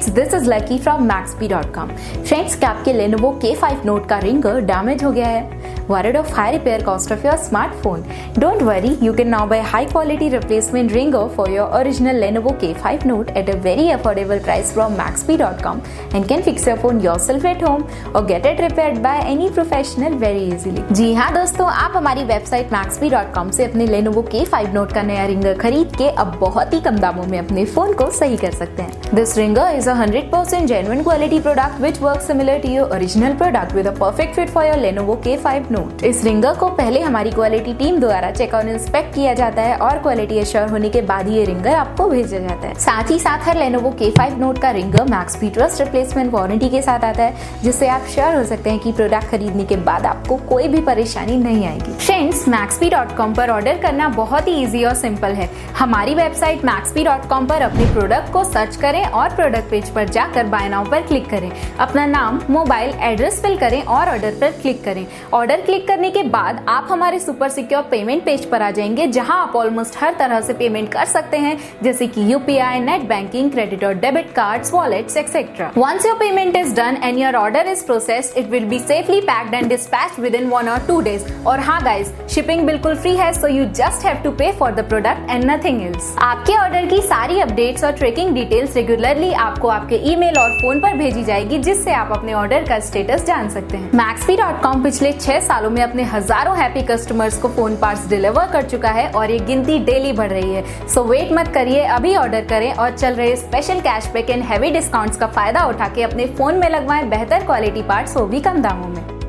Friends, this is lucky from Maxbhi.com। Friends, क्या आपके Lenovo K5 Note का ringer damage हो गया है? Worried of high repair cost of your smartphone? Don't worry, you can now buy high quality replacement ringer for your original Lenovo K5 Note at a very affordable price from Maxbhi.com and can fix your phone yourself at home or get it repaired by any professional very easily। जी हाँ दोस्तों, आप हमारी website Maxbhi.com से अपने Lenovo K5 Note का नया ringer खरीद के अब बहुत ही कम दामों में अपने फोन को सही कर सकते हैं। This ringer is a 100% genuine quality product which works similar to your original product with a perfect fit for your Lenovo K5 Note। इस रिंगर को पहले हमारी क्वालिटी टीम द्वारा चेक और इंस्पेक्ट किया जाता है और क्वालिटी एश्योर होने के बाद ये रिंगर आपको भेजा जाता है। साथ ही साथ हर Lenovo K5 Note का ringer Maxbhi trust replacement warranty के साथ आता है, जिससे आप श्योर हो सकते हैं कि प्रोडक्ट खरीदने के बाद आपको कोई भी परेशानी नहीं आएगी। फ्रेंड्स, Maxbhi.com पर ऑर्डर करना बहुत ही इजी और सिंपल है। हमारी वेबसाइट Maxbhi.com पर अपने प्रोडक्ट को सर्च करें और प्रोडक्ट पेज पर जाकर बाय नाउ पर क्लिक करें। अपना नाम, मोबाइल, एड्रेस फिल करें और ऑर्डर पर क्लिक करें। ऑर्डर क्लिक करने के बाद आप हमारे सुपर सिक्योर पेमेंट पेज पर आ जाएंगे, जहां आप ऑलमोस्ट हर तरह से पेमेंट कर सकते हैं, जैसे कि UPI, नेट बैंकिंग, क्रेडिट और debit cards, wallets etcetera. Once your payment is done and your order is processed, it will be safely packed and dispatched within 1 or 2 days। और हाँ गाइस, शिपिंग बिल्कुल free है, so you just have to pay for the product and nothing else। आपके order की सारी updates और tracking details regularly आपको आपके ईमेल और फोन पर भेजी जाएगी, जिससे आप अपने ऑर्डर का स्टेटस जान सकते हैं। Maxbhi.com पिछले 6 सालों में अपने हजारों हैप्पी कस्टमर्स को फोन पार्ट्स डिलीवर कर चुका है और ये गिनती डेली बढ़ रही है। सो वेट मत करिए, अभी ऑर्डर करें और चल रहे special cashback and heavy discounts का फायदा उठा के अपने फोन में लगवाएं बेहतर क्वालिटी पार्ट्स, वो भी कम दामों में।